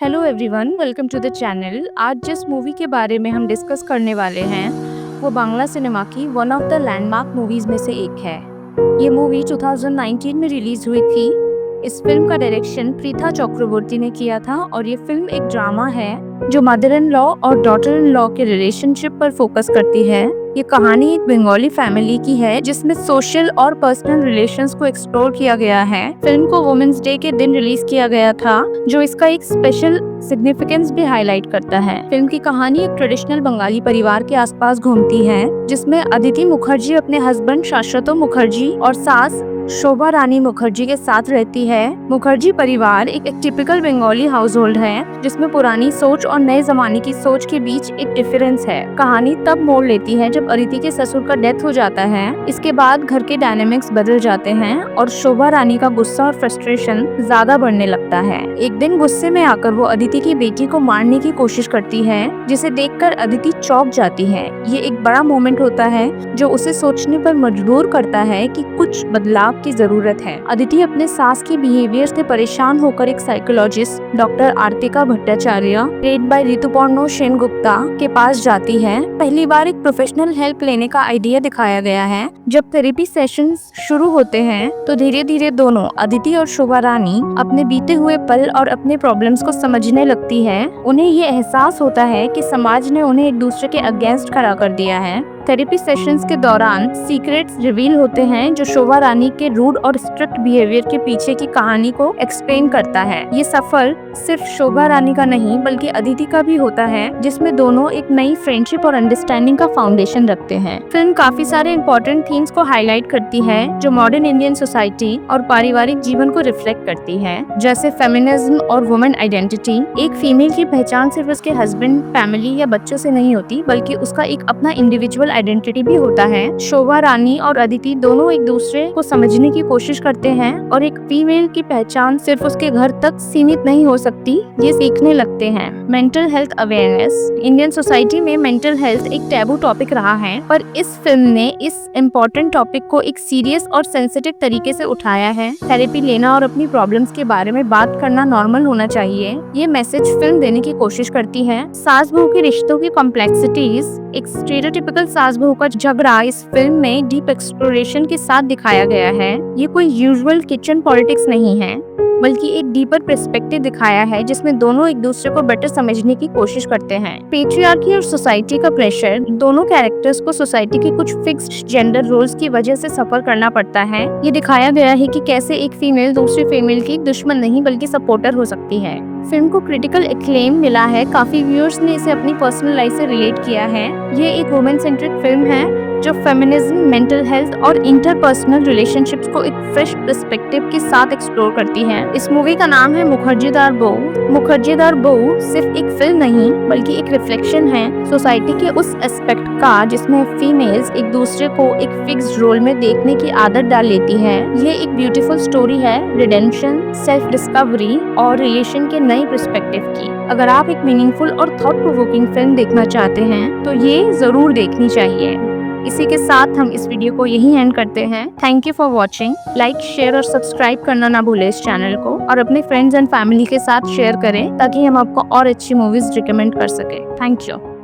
Hello everyone, welcome to the channel. आज जिस movie के बारे में हम डिस्कस करने वाले हैं वो बांग्ला सिनेमा की one of the landmark movies में से एक है। ये मूवी 2019 में रिलीज हुई थी। इस फिल्म का डायरेक्शन प्रीथा चक्रवर्ती ने किया था और ये फिल्म एक ड्रामा है जो मदर इन लॉ और डॉटर इन लॉ के रिलेशनशिप पर फोकस करती है। ये कहानी एक बंगाली फैमिली की है जिसमें सोशल और पर्सनल रिलेशंस को एक्सप्लोर किया गया है। फिल्म को वुमेन्स डे के दिन रिलीज किया गया था, जो इसका एक स्पेशल सिग्निफिकेंस भी हाईलाइट करता है। फिल्म की कहानी एक ट्रेडिशनल बंगाली परिवार के आसपास घूमती है, जिसमें अदिति मुखर्जी अपने हस्बैंड शाश्वत मुखर्जी और सास शोभा रानी मुखर्जी के साथ रहती है। मुखर्जी परिवार एक टिपिकल बंगाली हाउस होल्ड है, जिसमें पुरानी सोच और नए जमाने की सोच के बीच एक डिफरेंस है। कहानी तब मोड़ लेती है जब अदिति के ससुर का डेथ हो जाता है। इसके बाद घर के डायनेमिक्स बदल जाते हैं और शोभा रानी का गुस्सा और फ्रस्ट्रेशन ज्यादा बढ़ने लगता है। एक दिन गुस्से में आकर वो अदिति की बेटी को मारने की कोशिश करती है, जिसे देखकर अदिति चौंक जाती है। ये एक बड़ा मोमेंट होता है जो उसे सोचने पर मजबूर करता है कि कुछ बदलाव की जरूरत है। अदिति अपने सास के बिहेवियर से परेशान होकर एक psychologist doctor Artika Bhattacharya played by Rituparna Sengupta के पास जाती है। पहली बार एक प्रोफेशनल हेल्प लेने का आइडिया दिखाया गया है। जब थेरेपी सेशंस शुरू होते हैं तो धीरे धीरे दोनों अदिति और शोभा रानी अपने बीते हुए पल और अपने प्रॉब्लम्स को समझने लगती है। उन्हें ये एहसास होता है कि समाज ने उन्हें एक दूसरे के अगेंस्ट खड़ा कर दिया है। थेरेपी सेशंस के दौरान सीक्रेट्स रिवील होते हैं जो शोभा रानी के रूड और स्ट्रिक्ट बिहेवियर के पीछे की कहानी को एक्सप्लेन करता है। ये सफर सिर्फ शोभा रानी का नहीं बल्कि अदिति का भी होता है, जिसमें दोनों एक नई फ्रेंडशिप और अंडरस्टैंडिंग का फाउंडेशन रखते हैं। फिल्म काफी सारे इंपॉर्टेंट थीम्स को हाईलाइट करती है जो मॉडर्न इंडियन सोसाइटी और पारिवारिक जीवन को रिफ्लेक्ट करती है, जैसे फेमिनिज्म और वुमेन आइडेंटिटी। एक फीमेल की पहचान सिर्फ उसके हस्बैंड, फैमिली या बच्चों से नहीं होती, बल्कि उसका एक अपना इंडिविजुअल आइडेंटिटी भी होता है। शोभा रानी और अदिति दोनों एक दूसरे को समझने की कोशिश करते हैं और एक फीमेल की पहचान सिर्फ उसके घर तक सीमित नहीं हो सकती, ये सीखने लगते हैं। Mental health awareness. Indian society में मेंटल हेल्थ एक टैबू टॉपिक रहा है, पर इस फिल्म ने इस इम्पोर्टेंट टॉपिक को एक सीरियस और सेंसिटिव तरीके से उठाया है। थेरेपी लेना और अपनी प्रॉब्लम्स के बारे में बात करना नॉर्मल होना चाहिए, ये मैसेज फिल्म देने की कोशिश करती है। सास बहू के रिश्तों की कॉम्प्लेक्सिटीज। एक स्टेरियोटिपिकल सास बहू का झगड़ा इस फिल्म में डीप एक्सप्लोरेशन के साथ दिखाया गया है। ये कोई यूजुअल किचन पॉलिटिक्स नहीं है, बल्कि एक डीपर पर्सपेक्टिव दिखाया है जिसमें दोनों एक दूसरे को बेटर समझने की कोशिश करते हैं। पेट्रियार्की और सोसाइटी का प्रेशर। दोनों कैरेक्टर्स को सोसाइटी के कुछ फिक्स्ड जेंडर रोल्स की वजह से सफर करना पड़ता है। ये दिखाया गया है कि कैसे एक फीमेल दूसरी फीमेल की दुश्मन नहीं बल्कि सपोर्टर हो सकती है। फिल्म को क्रिटिकल एक्लेम मिला है। काफी व्यूअर्स ने इसे अपनी पर्सनल लाइफ से रिलेट किया है। ये एक वुमेन सेंट्रिक फिल्म है जो फेमिनिज्म, मेंटल हेल्थ और इंटरपर्सनल रिलेशनशिप्स को एक फ्रेश पर्सपेक्टिव के साथ एक्सप्लोर करती है। इस मूवी का नाम है मुखर्जीदार बहू। मुखर्जीदार बहू सिर्फ एक फिल्म नहीं बल्कि एक रिफ्लेक्शन है सोसाइटी के उस एस्पेक्ट का जिसमें फीमेल्स एक दूसरे को एक फिक्स्ड रोल में देखने की आदत डाल लेती है। ये एक ब्यूटीफुल स्टोरी है रिडेम्पशन, सेल्फ डिस्कवरी और रिलेशन के नई पर्सपेक्टिव की। अगर आप एक मीनिंगफुल और थॉट प्रोवोकिंग फिल्म देखना चाहते हैं तो ये जरूर देखनी चाहिए। इसी के साथ हम इस वीडियो को यही एंड करते हैं। Thank you for watching. Like, share और सब्सक्राइब करना ना भूलें इस चैनल को, और अपने फ्रेंड्स एंड फैमिली के साथ शेयर करें ताकि हम आपको और अच्छी मूवीज रिकमेंड कर सकें। Thank you.